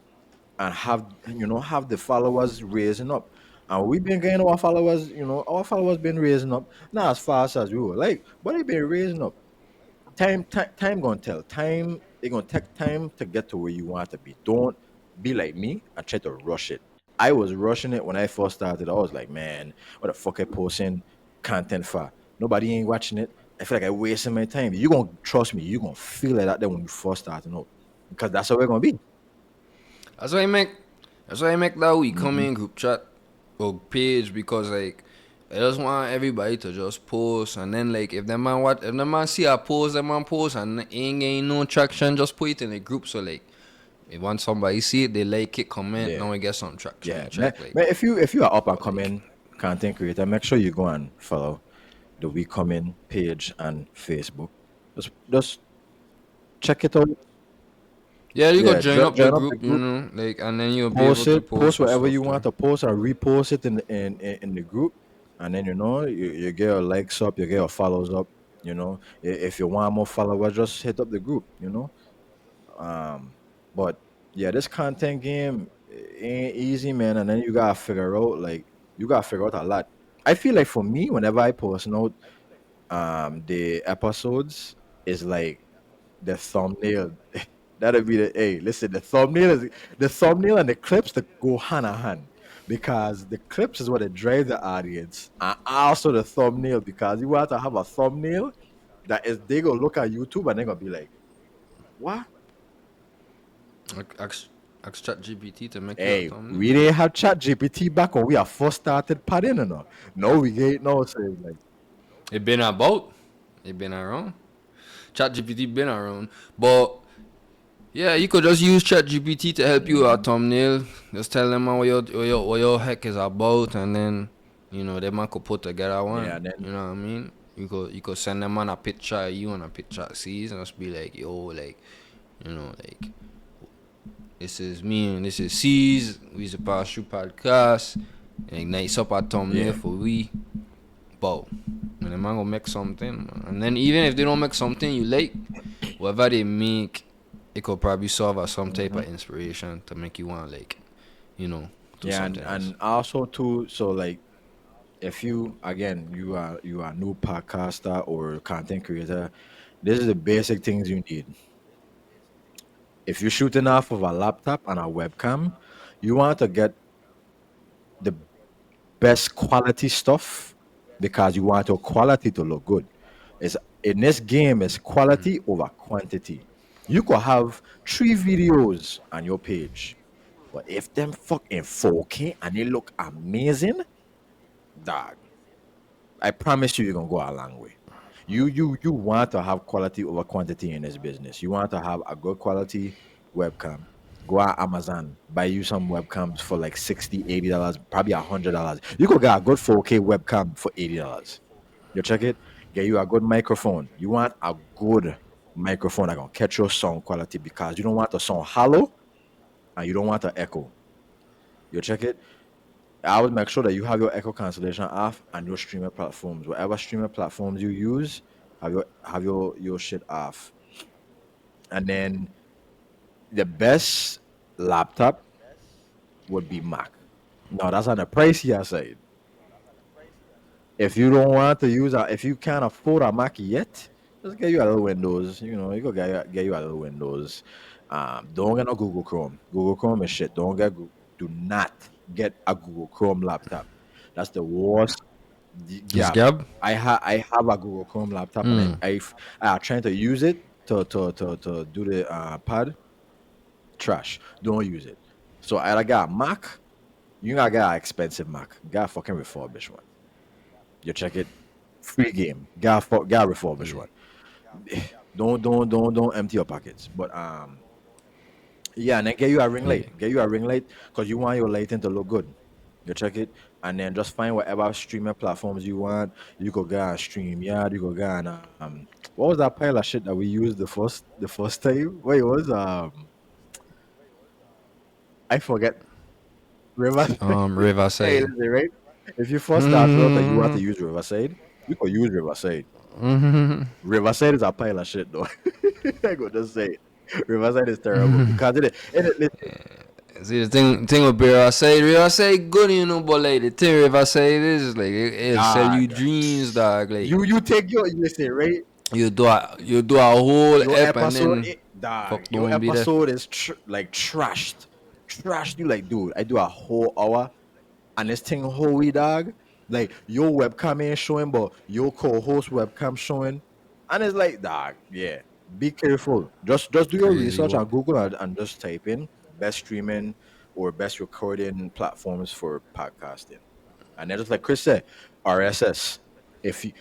and have the followers raising up. And we've been getting our followers, our followers been raising up, not as fast as we were like, but they've been raising up. Time gonna tell. Time it gonna take time to get to where you want to be. Don't be like me and try to rush it. I was rushing it when I first started. I was like, man, what the fuck I posting content for? Nobody ain't watching it. I feel like I wasting my time. You gonna trust me, you gonna feel like that when you first starting out. Because that's how we're gonna be. That's why I make. That's why I make that we come Hmm. in group chat or page because like I just want everybody to just post and then like if the man see a post, the man post and ain't getting no traction, just put it in the group so like if once somebody see it, they like it, comment, Yeah. now we get some traction. Yeah. You Man, check like man, if you are up and but like coming content creator, make sure you go and follow the We Coming page on Facebook. Just check it out. yeah, you could Yeah, join up the join up the group, group, like and then you'll be able post to it, post post your whatever stuff you want there. to post, and repost it in the group, and then you get your likes up, you get your follows up. If you want more followers, just hit up the group. Um, but yeah, this content game ain't easy, man, and then you gotta figure out a lot. I feel like for me, whenever I post out the episodes, is like the thumbnail. That'll be the hey, listen, the thumbnail and the clips that go hand in hand. Because the clips is what it drives the audience. And also the thumbnail, because you want to have a thumbnail that is they gonna look at YouTube and they're gonna be like, what? Ask, ask Chat GPT to make you a Hey, thumbnail. we didn't have chat GPT back when we are first started padding or no. No, we get no so it's like It been about. It been around. Chat GPT been around. But yeah, you could just use Chat GPT to help you with a mhm. thumbnail. Just tell them what your heck is about and then they man could put together Yeah, one. and then You know what I mean? You could send them on a picture of you and a picture of C's and just be like, yo, like, like this is me and this is C's. We a pass through podcast. And nice up a thumbnail yeah. for we. But and the man gonna make something. And then even if they don't make something you like, whatever they make, it could probably serve as some type of Hmm. inspiration to make you want like, do Yeah, something and, else. and also too, so like if you again you are a new podcaster or content creator, this is the basic things you need. If you're shooting off of a laptop and a webcam, you want to get the best quality stuff because you want your quality to look good. It's in this game is quality over quantity. You could have 3 videos on your page, but if them fuck in 4K and they look amazing, dog, I promise you, you're gonna go a long way. You want to have quality over quantity in this business. You want to have a good quality webcam. Go on Amazon, buy you some webcams for like 60, $80, probably $100. You could get a good 4K webcam for $80. You check it, get you a good microphone. You want a good microphone that gonna catch your sound quality because you don't want the sound hollow and you don't want the echo. You check it. I would make sure that you have your echo cancellation off and your streamer platforms. Whatever streamer platforms you use, have your shit off. And then the best laptop would be Mac. Now that's on the pricier side. If you don't want to use if you can't afford a Mac yet, just get you a little Windows. You go get you a little Windows. Don't get no Google Chrome. Google Chrome is shit. Do not get a Google Chrome laptop. That's the worst. Is Yeah, Gab? I have a Google Chrome laptop and I trying to use it to do the pad. Trash. Don't use it. So I got a Mac. You gotta get an expensive Mac. Got a fucking refurbished one. You check it, free game. Got a refurbished Yeah, one. Don't empty your pockets. But yeah, and then get you a ring yeah. light. Get you a ring light because you want your lighting to look good. You check it, and then just find whatever streaming platforms you want. You could go on StreamYard. You could go on what was that pile of shit that we used the first time? Wait, it was I forget. Riverside. Hey, Riverside. listen, right? If you first started out and you want to use Riverside, you could use Riverside. Riverside is a pile of shit, though. I could just say it. Riverside is terrible because listen, See the thing with Riverside good, you know, but like the thing Riverside is like it sell you dog. dreams, dog. Like You take your listen, right? you do a whole Your app and episode, then dog. fuck Your don't be there. episode is like trashed. You like, dude. I do a whole hour, and this thing holy dog. Like your webcam ain't showing, but your co-host webcam showing, and it's like, dog. Yeah, be careful. Just do your Crazy research work. on Google and just type in best streaming or best recording platforms for podcasting, and then just like Chris said, RSS. If you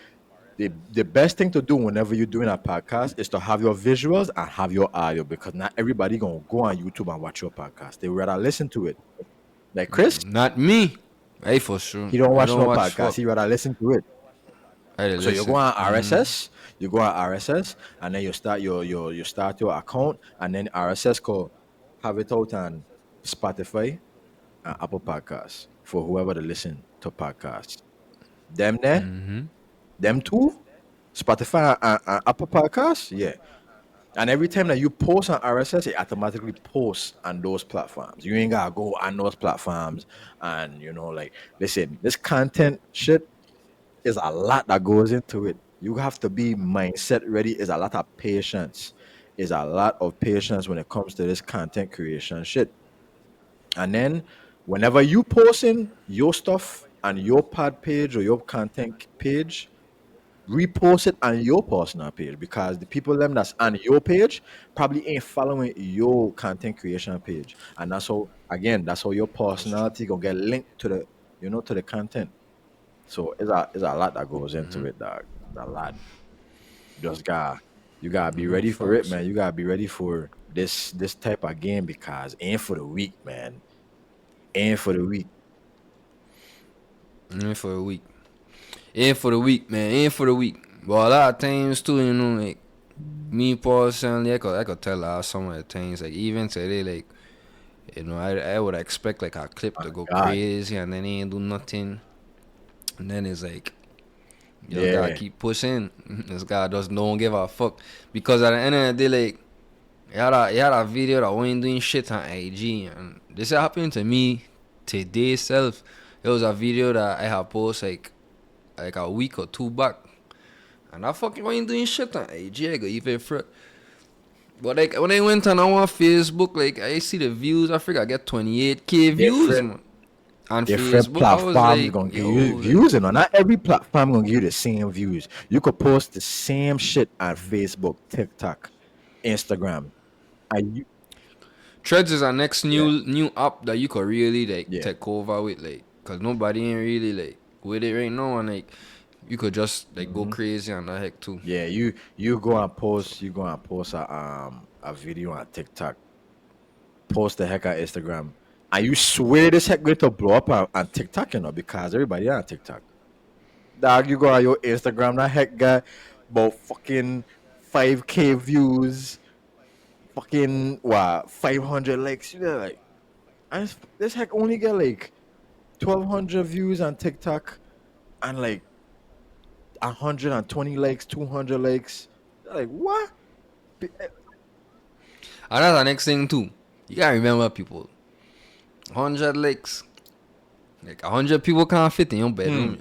the best thing to do whenever you're doing a podcast is to have your visuals and have your audio because not everybody gonna go on YouTube and watch your podcast. They rather listen to it. Like Chris, Not me. Hey, for sure. he don't I watch don't no watch podcast. fuck. He rather listen to it. I So you go listen. on RSS, and then you start your account, and then RSS call have it out on Spotify and Apple Podcasts for whoever to listen to podcasts. Them there, them two, Spotify and Apple Podcasts, yeah. And every time that you post on RSS, it automatically posts on those platforms. You ain't gotta go on those platforms and like listen, this content shit is a lot that goes into it. You have to be mindset ready. Is a lot of patience. Is a lot of patience when it comes to this content creation shit. And then whenever you posting your stuff on your pod page or your content page, repost it on your personal page because the people them that's on your page probably ain't following your content creation page, and that's how your That's true. personality gonna get linked to the content. So it's a lot that goes into it, dog. It's a lot. Just got you gotta be No ready for it, facts. man. You gotta be ready for this type of game because ain't for the weak, man. Ain't for the weak. Ain't for a week. Ain't for the week, man. Ain't for the week. But a lot of times too, you know, like me personally, I could tell some of the things. Like even today, like I would expect like a clip My to go God, crazy and then he ain't do nothing. And then it's like you just gotta yeah, keep pushing. This guy just don't give a fuck. Because at the end of the day, like he had a video that wasn't doing shit on IG, and this happened to me today self. It was a video that I had posted like a week or two back, and I fucking wasn't doing shit on IG. I got even fret. But like when I went on our Facebook, like I see the views. I figure I get 28K views, different man. On different Facebook, I was platforms like, gonna give yo, you like views, not every platform gonna give you the same views. You could post the same shit on Facebook, TikTok, Instagram, and Threads is our next yeah, new app that you could really like yeah, take over with, like, cause nobody ain't really like with it right now, and like you could just like go hmm crazy on that heck too. yeah. You go and post a video on TikTok, post the heck on Instagram, and you swear this heck going to blow up on TikTok, because everybody on TikTok. Dog, you go on your Instagram, that heck got about fucking 5K views, fucking what 500 likes. You're like, and this heck only get like 1,200 views on TikTok and like 120 likes, 200 likes. Like what? And that's the next thing too. You gotta remember people. 100 likes, like 100 people can't fit in your bedroom.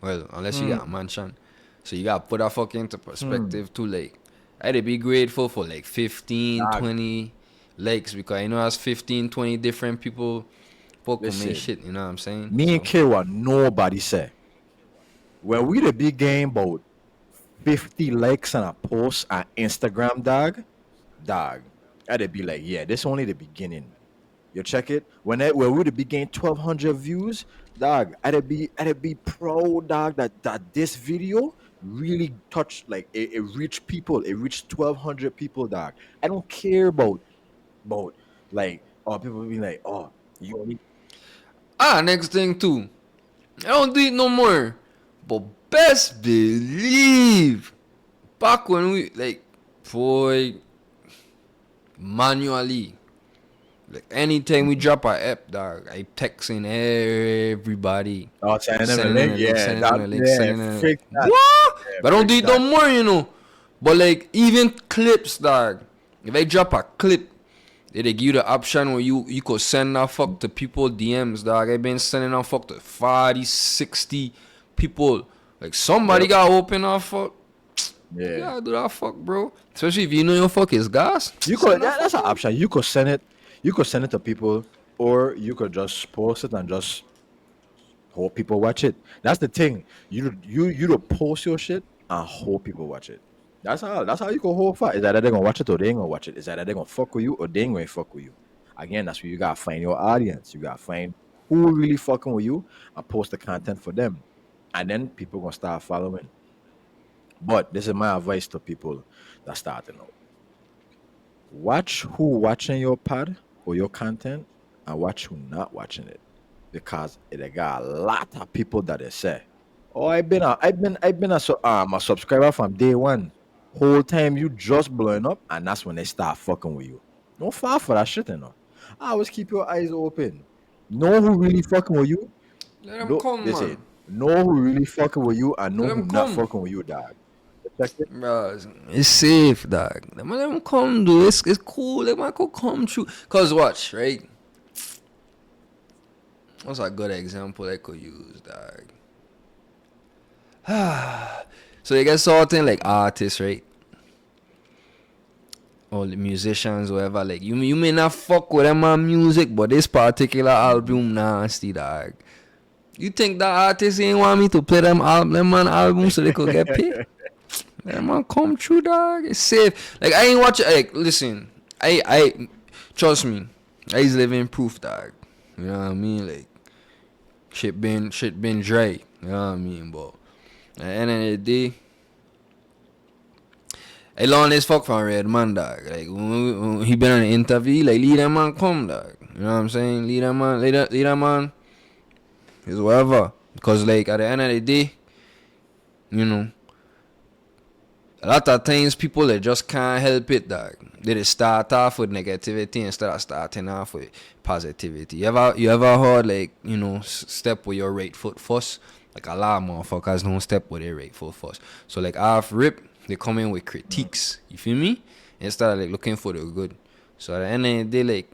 Hmm. Well, unless you got a Hmm. mansion. So you gotta put that fuck into Hmm. perspective too. Like I'd be grateful for like 15, Dog, 20 likes because I know that's 15, 20 different people fuck with me listen. shit. You know what I'm saying? Me and So K what nobody say. When we the big game about 50 likes on a post on Instagram, dog, I'd be like, yeah, this only the beginning. You check it when we be gain 1,200 views, dog. I'd be proud, dog, that this video really touched like it reached people. It reached 1,200 people, dog. I don't care about like people being like, oh, you only Next thing too. I don't do it no more. But best believe back when we like boy manually. Like anytime we drop our app, dog, I texting everybody, sending them a sending in link. a link, Yeah, sending in that a link, yeah, sending in a link. freak that. What? Yeah, But I don't freak do it no that. more, you know. But like even clips, dog. If I drop a clip, they give you the option where you could send that fuck to people DMs, dog. I've been sending that fuck to 40, 60 people. Like somebody Yep. got open that fuck. You Yeah. gotta do that fuck, bro. Especially if you know your fuck is gas. You Send could that that's fuck an on. option. You could send it. You could send it to people, or you could just post it and just hope people watch it. That's the thing. You don't post your shit and hope people watch it. That's how you can hope for. Is either they're gonna watch it or they ain't gonna watch it. Is either they're gonna fuck with you or they ain't gonna fuck with you. Again, that's where you gotta find your audience. You gotta find who really fucking with you and post the content for them. And then people gonna start following. But this is my advice to people that starting out. Watch who watching your pod or your content and watch who not watching it. Because it got a lot of people that they say, oh, I've been a subscriber from day one. Whole time you just blowing up, and that's when they start fucking with you. Don't fall for that shit, you know. Always keep your eyes open. Know who really fucking with you. Let them No, come, they say man. know who really fucking with you and Let know who them not come. fucking with you, dog. Check it. Bro, it's safe, dog. Let them come, dude. It's cool. Let them come true. Cause watch, right? What's a good example I could use, dog? So you get certain like artists, right? Or the musicians, whatever. Like you may not fuck with them on music, but this particular Mhm. album nasty, dog. You think that artist ain't want me to play them man album so they could get paid? That man come true, dog. It's safe. Like I ain't watch. Like listen, I trust me. I is living proof, dog. You know what I mean? Like shit been dry. You know what I mean? But at the end of the day, I learned this fuck from Red Man, dog. Like when he been on an interview, like lead that man come, dog. You know what I'm saying? Lead that man. Is whatever. Because like at the end of the day, you know, a lot of times people they just can't help it, dog. They just start off with negativity instead of starting off with positivity. You ever heard like, step with your right foot first? Like a lot of motherfuckers don't step with their right foot first. So like off rip, they come in with critiques. You feel me? Instead of like looking for the good. So at the end of the day, like,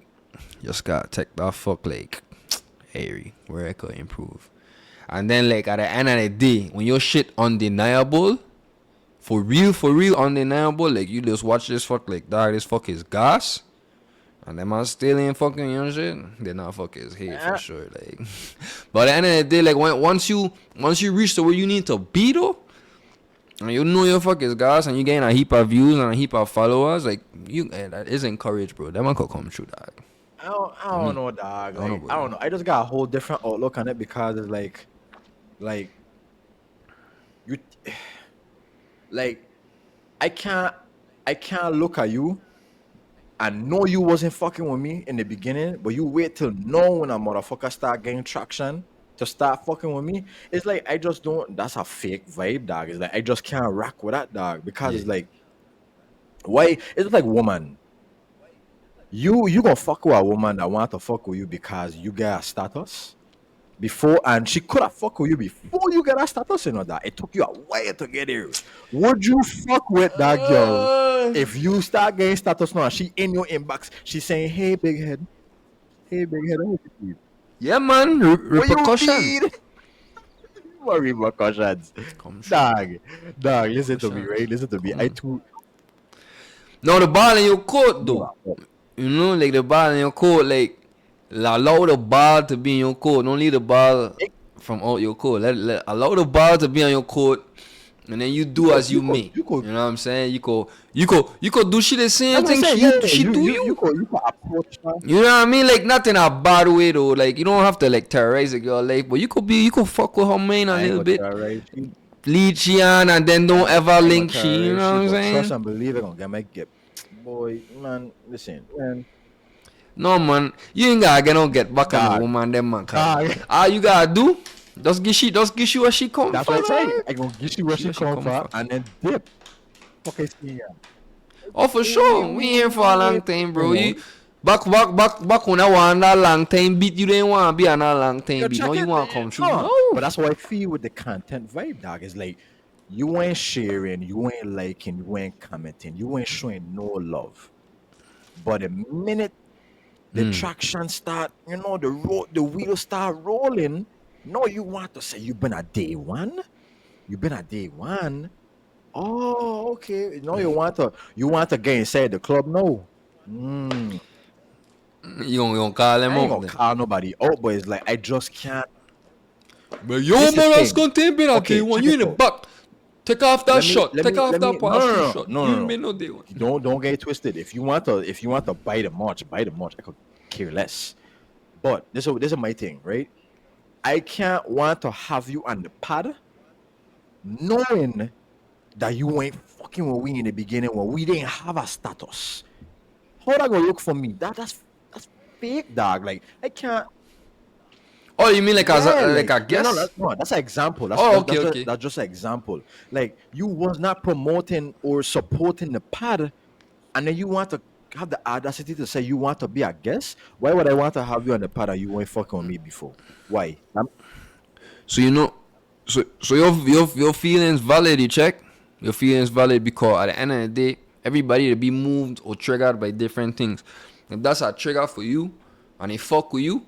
just gotta take that fuck like Harry, where I could improve. And then like at the end of the day, when your shit undeniable, for real, undeniable. Like you just watch this fuck, like dog, this fuck is gas, and them man still ain't fucking you know shit. They not fuck his head for Ah, sure. Like, but at the end of the day, like once you reach to where you need to be though, and you know your fuck is gas, and you gain a heap of views and a heap of followers, like that is encouraged, bro. That man could come true, dog. I For don't me, know, dog. I don't know Like about I you. don't know. I just got a whole different outlook on it because it's like you, like I can't, I can't look at you. I know you wasn't fucking with me in the beginning, but you wait till now when a motherfucker start getting traction to start fucking with me. It's like I just don't. That's a fake vibe, dog. It's like I just can't rock with that, dog. Because Yeah, it's like why? It's like woman. You gonna fuck with a woman that want to fuck with you because you get a status before, and she could have fucked with you before you get a status. You know that it took you a while to get here. Would you fuck with that girl if you start getting status now? And she in your inbox, she saying, "Hey, big head. Hey, big head. What you need? yeah, man. What you Repercussion. need? What repercussions, Come true, dog? Dog, listen to me, repercussions. right? Listen to me. I Come. too. Now the ball in your court You though. are up. You know, like the ball in your court, like allow the ball to be in your court. Don't leave the ball It- from out your court. Allow the ball to be on your court. And then you You do could, as you you could, may. you could. You know what I'm saying? You could do she the same That's what I'm thing saying. Yeah, yeah. she do You you. could, you could approach her. You know what I mean? Like not in a bad way though. Like you don't have to like terrorize a girl life, but you could fuck with her man a I ain't little gonna bit. terrorize you. Lead she on and then don't ever I ain't gonna link she. You terrorize know you, what I'm but trust saying? and believe it gonna get boy, man. Listen, man. No man, you ain't gotta get back on the Dog, woman them man. Cause dog. all you gotta do, just give she where she come That's what I from, say. right? I gonna get you where She she where she come come from from. and then dip. Okay, see ya. Oh for sure, we here for a We long ain't, time, you bro. know. You back when I want that long time beat, you didn't want to be on that long time Yo, beat. No, check you it. want to come true. No, No. but that's what I feel with the content vibe, dog. It's like you ain't sharing, you ain't liking, you ain't commenting, you ain't showing no love. But the minute the traction start, the wheels start rolling. No, you want to say you've been at day one. You've been at day one. Oh, okay. No, you want to get inside the club. No. Mm, You gonna call them I ain't up gonna then. call nobody out, but it's like I just can't. But yo, This is man, that's thing. gonna take me that day Okay, one. check You it in the out. back. Take off that Let me shot. let Take me off let me that no pass no through no shot. no You no ain't no. made no day one. Don't get it twisted. If you want to buy the march, buy the march. I could care less. But this is my thing, right? I can't want to have you on the pad knowing that you ain't fucking with we in the beginning when we didn't have a status. How that gonna look for me? That's fake, dog. Like I can't. Oh, you mean like as Yeah, like like a yeah, no, guess? that's an example. That's Oh, that's okay, that's just, okay. that's just an example. Like you was not promoting or supporting the pad, and then you want to have the audacity to say you want to be a guest. Why would I want to have you on the pad and you ain't fucking with me before? Why? So you know, so your feelings valid. You check your feelings valid because at the end of the day, everybody to be moved or triggered by different things. If that's a trigger for you, and they fuck with you,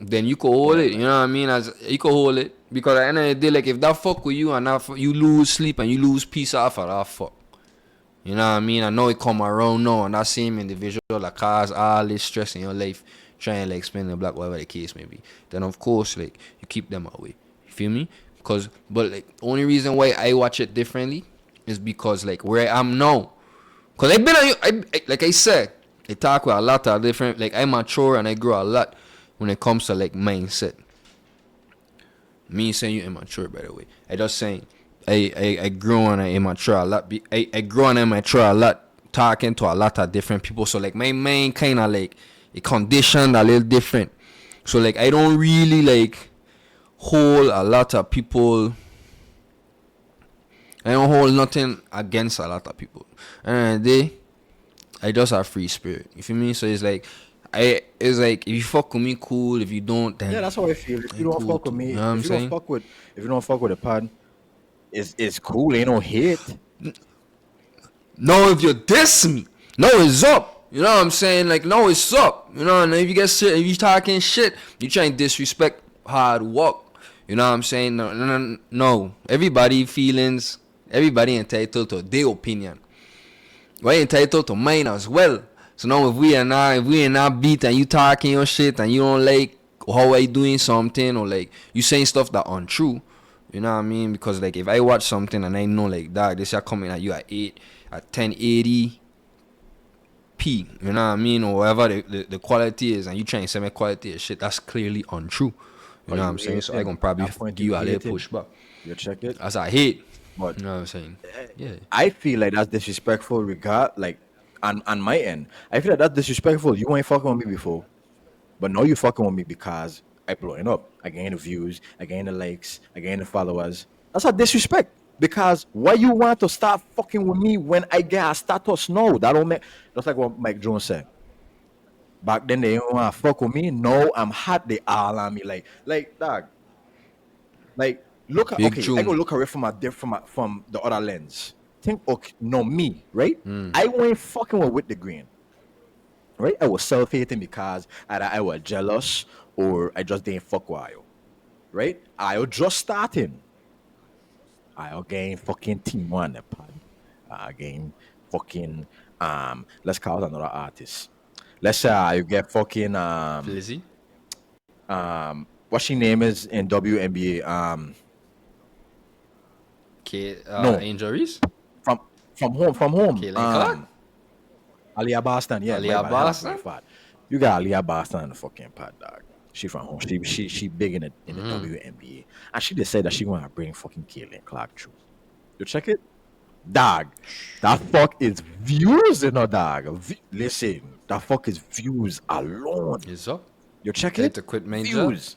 then you can hold Yeah, it. You know man. what I mean? As you can hold it because at the end of the day, like if that fuck with you and you lose sleep and you lose peace off of that fuck. You know what I mean? I know it come around now and that same individual that cause all this stress in your life, trying to like spend the black, whatever the case may be. Then of course, like you keep them away. You feel me? But like only reason why I watch it differently is because like where I am now. Cause I've been like I said, I talk with a lot of different like I mature and I grow a lot when it comes to like mindset. Me saying you immature, by the way. I just saying, I grew and I immature a lot. I grew and I immature a lot, talking to a lot of different people. So like my mind kind of like it conditioned a little different. So like I don't really like hold a lot of people. I don't hold nothing against a lot of people. And they, I just have free spirit. You feel me? So it's like if you fuck with me, cool. If you don't, Yeah, then that's how I feel. If you ain't don't cool fuck with too. You me, know what I'm saying? if you don't fuck with the pad, it's cool. Ain't no hate. No, if you diss me, no, it's up. You know what I'm saying? Like, no, it's up. You know, and if you get shit, if you talking shit, you trying to disrespect hard work. You know what I'm saying? No. Everybody feelings, everybody entitled to their opinion. We're entitled to mine as well. So now if we are not beat and you talking your shit and you don't like how I doing something or like you saying stuff that untrue, you know what I mean? Because like if I watch something and I know like dog, this are coming at you at 1080p, you know what I mean, or whatever the quality is, and you trying to send me quality of shit, that's clearly untrue. You Or know what you I'm saying? So I hating. gonna At probably that point, give you you a little hating. pushback. You check it. As I hate, But you know what I'm saying? Yeah. I feel like that's disrespectful. Regard like on my end, I feel like that's disrespectful. You ain't fucking with me before, but now you fucking with me because I blowing up. I gain the views. I gain the likes. I gain the followers. That's a disrespect. Because why you want to start fucking with me when I get a status? No, that don't make. Just like what Mike Jones said. Back then they didn't want to fuck with me. No, I'm hot. They all on me. Like dog. Like look at Big okay. I go tune. look at it from the other lens. Think okay, no me right. I went fucking with the green. Right, I was self hating because either I was jealous or I just didn't fuck with you. Right, I was just starting. I again fucking team one the pod. Again fucking let's call it another artist. Let's say you get fucking Flizzy. what she name is in WNBA No, Injuries. from from home. Caitlin Clark. Aliyah Boston, yeah, my Aliyah bad. Hell, brain Boston. fart. You got Aliyah Boston on the fucking pod, dog. She from home. She big in the WNBA, and she just said that she wanna bring fucking Caitlin Clark through. You check it, dog. That fuck is views, dog. Listen, that fuck is views alone. Is up. You check Time it, to quit my job. views.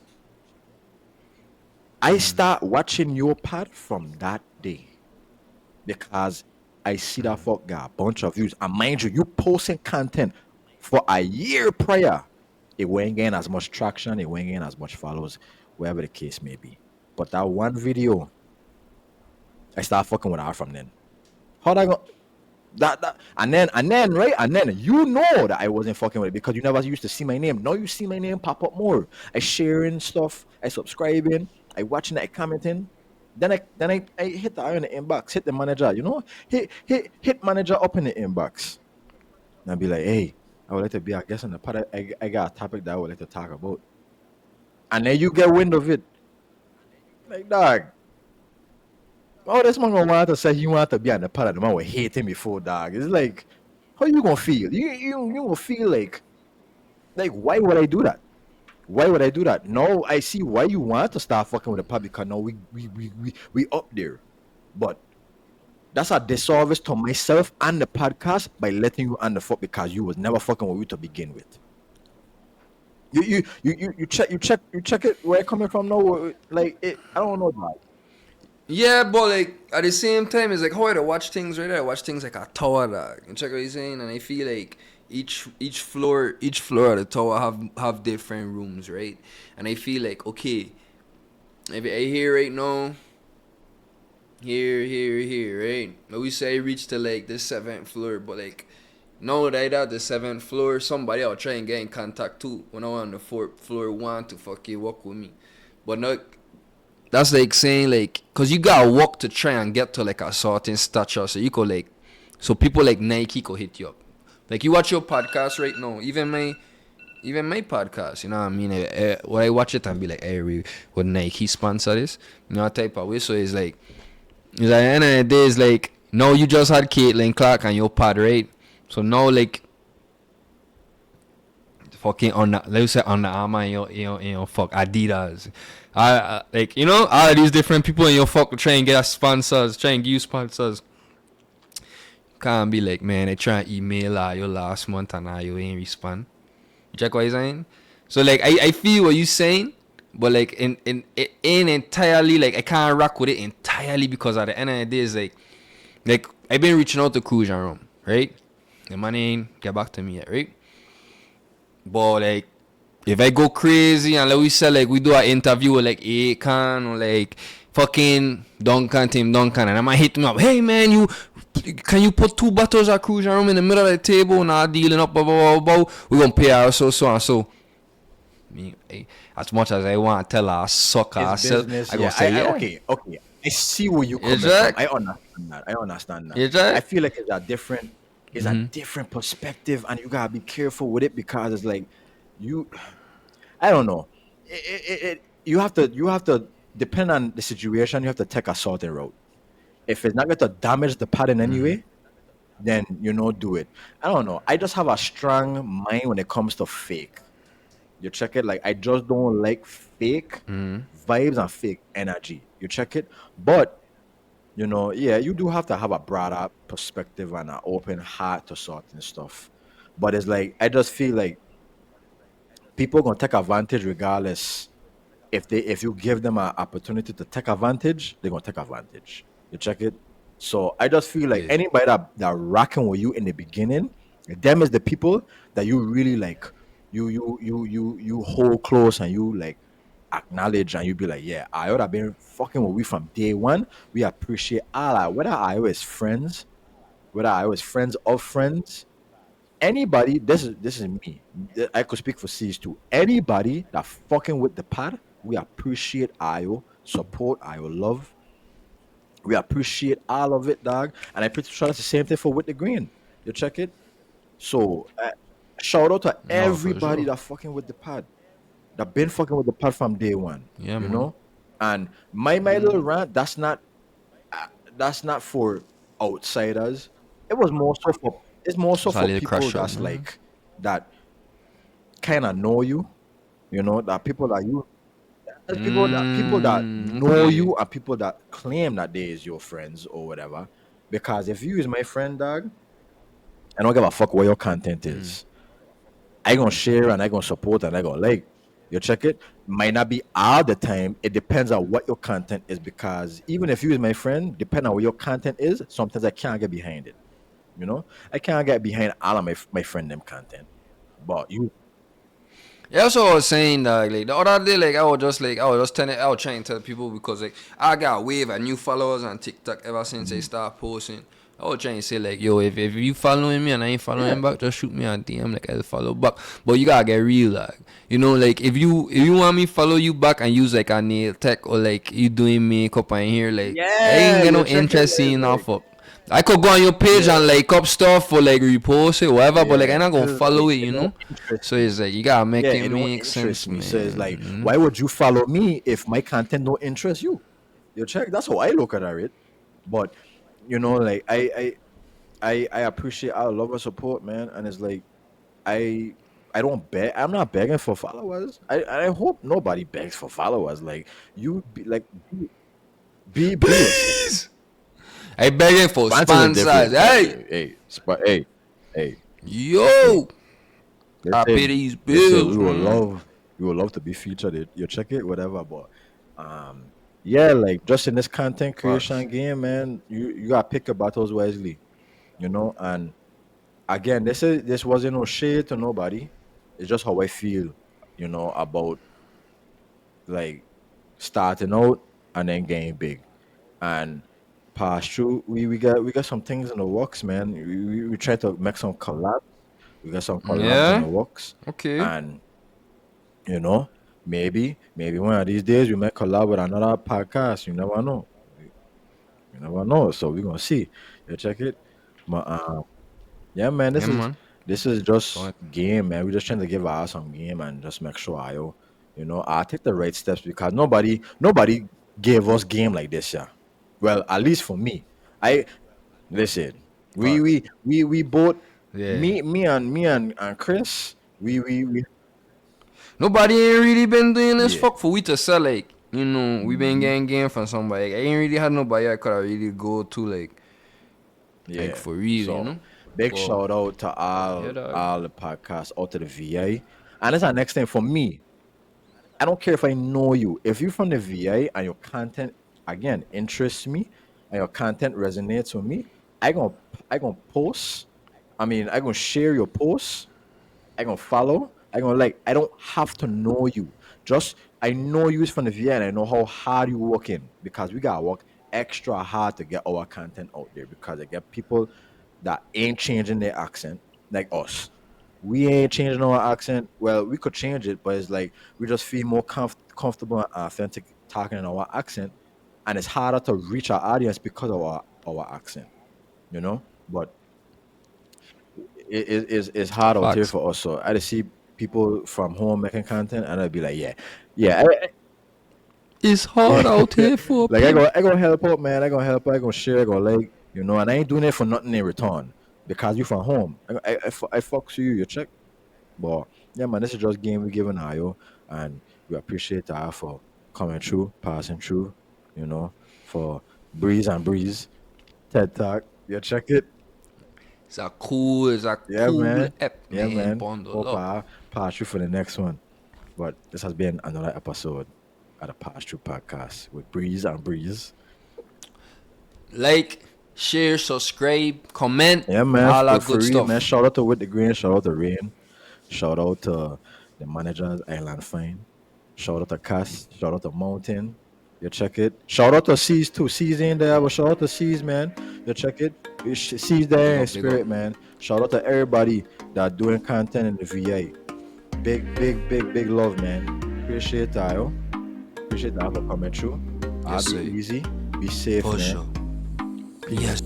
I start watching your pod from that day because I see that fuck got a bunch of views. And mind you, you posting content for a year prior. It won't gain as much traction, it won't gain as much followers, wherever the case may be. But that one video, I start fucking with her from then. How'd I go? That and then right and then you know that I wasn't fucking with it because you never used to see my name. Now you see my name pop up more. I sharing stuff, I subscribing, I watching it, I commenting. Then I hit the eye in the inbox, hit the manager, hit manager up in the inbox. And I be like, hey, I would like to be a guest on the pod. I got a topic that I would like to talk about. And then you get wind of it. Like, dog. Oh, this man gonna want to say he want to be on the pod and the man will hate him before, dog. It's like, how you gonna feel? You gonna feel like why would I do that? Why would I do that? No, I see why you want to start fucking with the public because now we up there. But that's a disservice to myself and the podcast by letting you on the fuck because you was never fucking with you to begin with. You check it where it coming from now. Like it, I don't know, dog. Yeah, but like at the same time, it's like how I watch things right there. I watch things like a tower, dog. You check what you're saying, and I feel like each floor of the tower have different rooms, right? And I feel like okay, maybe I here right now, here, right? But we say I reach to like the seventh floor, but like now that I at the seventh floor, somebody I'll try and get in contact too. When I'm on the fourth floor, want to fucking walk with me, but not. That's like saying like, cause you gotta walk to try and get to like a certain stature, so you could like, so people like Nike could hit you up. Like you watch your podcast right now, even my podcast, you know what I mean? When I watch it and be like, hey, would Nike sponsor this? You know, type of way. So it's like, at the end of the day, it's like, no, you just had Caitlin Clark on your pod, right? So now like, fucking on the, let's say on the Armour in your fuck Adidas. Like all of these different people in your fuck try and get us sponsors, try and give you sponsors. Can't be like, man, they try and email you last month and you ain't respond. You check what I'm saying? So like I feel what you saying, but like in it ain't entirely like I can't rock with it entirely because at the end of the day it's like I've been reaching out to Cruz and Rum, right? The man ain't get back to me yet, right? But like, if I go crazy and like we say like we do an interview with like Akon or like fucking Team Duncan, and I might hit him up, hey man, can you put 2 bottles of Cruise Room in the middle of the table, not dealing up, blah, blah, blah, blah. We gonna pay her so and so. Me, as much as I want to tell her suck It's herself, business. I gonna Yeah. say yeah. Okay. I see where you coming from. Exact. I understand that. I Exact. feel like it's a different perspective, and you gotta be careful with it because it's like you. I don't know. You have to depend on the situation. You have to take a certain route. If it's not going to damage the pattern anyway, then do it. I don't know. I just have a strong mind when it comes to fake. You check it. Like I just don't like fake vibes and fake energy. You check it. But yeah, you do have to have a broader perspective and an open heart to certain stuff. But it's like I just feel like people gonna take advantage regardless. If you give them an opportunity to take advantage, they're gonna take advantage. You check it. So I just feel like Yeah. anybody that rocking with you in the beginning, them is the people that you really like. You hold close and you like acknowledge and you be like, yeah, I would have been fucking with we from day one. We appreciate all that. Whether I was friends of friends, anybody, this is me. I could speak for C's too. Anybody that fucking with the pad, we appreciate IO support, IO love. We appreciate all of it, dog. And I'm pretty sure that's the same thing for with the green. You check it. So shout out to No, for everybody sure. that fucking with the pad, that been fucking with the pad from day one. Yeah, You man. know. And my little rant, that's not that's not for outsiders. It was more so for it's more so It's a for little people crush up, that's man. like that kind of know you. You know that people that you there's people that know Okay. you and people that claim that they is your friends or whatever. Because if you is my friend, dog, I don't give a fuck what your content is. I gonna share and I gonna support and I gonna like. You check it. Might not be all the time. It depends on what your content is because even if you is my friend, depending on what your content is, sometimes I can't get behind it. You know, I can't get behind all of my friend them content. But you, Yeah, that's what I was saying. Like the other day, like I was trying to tell people because like I got a wave of new followers on TikTok ever since they mhm. start posting. I was trying to say like, yo, if you following me and I ain't Yeah, following back, just shoot me a DM like I'll follow back. But you gotta get real, like like if you want me follow you back and use like a nail tech or like you doing makeup and here, like I ain't yeah, got you no check it. interest It's in like off up. I could go on your page yeah, and like up stuff or like repost it, whatever, but like yeah. I'm not gonna It's like follow it, it you don't know. interest So me. it's like you gotta make Yeah, it it don't make interest sense, me. So it's like, man. why would you follow me if my content don't interest you? You check. That's how I look at it. But like I appreciate our love and support, man. And it's like I I don't beg. I'm not begging for followers. I hope nobody begs for followers. Like you be like be yourself. Please, I begging for Sponsors are sponsors. different, but Hey, hey, hey. yo, I pay Listen, these listen. bills, man. We would love to be featured. You check it, whatever. But um, yeah, like just in this content Facts. creation game, man, you gotta pick your battles wisely. And again, this wasn't no shade to nobody. It's just how I feel, about like starting out and then getting big. And past through, we got some things in the works, man. We try to make some collabs. We got some collabs in Yeah. the works, Okay. and you know, maybe one of these days we might collab with another podcast. You never know. You never know. So we're gonna see. You check it. But yeah, man, Yeah, man. this is just But game, man. We're just trying to give our some game and just make sure I take the right steps because nobody gave us game like this, yeah. Well, at least for me. I listen. facts. We both Yeah. me and Chris. We Nobody ain't really been doing this yeah. fuck for we to sell like we been Mhm. getting game from somebody. Like, I ain't really had nobody I could really go to like Yeah. for real. So big But shout out to yeah, all dog. all the podcasts out to the VA. And that's our next thing for me. I don't care if I know you. If you're from the VA and your content again interests me and your content resonates with me, I gonna post. I mean, I gonna share your posts. I gonna follow. I gonna like. I don't have to know you. Just I know you is from the VA and I know how hard you working because we gotta work extra hard to get our content out there because I get people that ain't changing their accent like us. We ain't changing our accent. Well, we could change it, but it's like we just feel more comfortable and authentic talking in our accent, and it's harder to reach our audience because of our accent. But it's hard out here Facts. for us. So I just see people from home making content, and I'd be like, yeah, It's yeah. hard out here for a Like I pimp. go, I gonna help out, man. I gonna help. I gonna share. I gonna like, and I ain't doing it for nothing in return because you from home. I fucks you. You check. But yeah, man, this is just game we giving Ayo, and we appreciate her for coming through, passing through, for breeze, TED Talk. Yeah, check it. It's a Yeah, cool man. app, Yeah, man. man. Bundle Hope up. I pass through for the next one. But this has been another episode of the Pass Through Podcast with Breeze and Breeze. Like, share, subscribe, comment, Yeah, man, all for that good free, man. stuff. Shout out to With the Green, shout out to Rain, shout out to the managers, Island Fine, shout out to Cass, shout out to Mountain. You check it. Shout out to Seas too. Seas in there, but shout out to Seas, man. You check it. Seas Big there in up, big up. spirit, man. Shout out to everybody that doing content in the VA. Big, big, big, big love, man. Appreciate that, yo. Appreciate that for coming through. I'll Yes, be sir. easy. Be safe, For man. sure. Peace. Yes.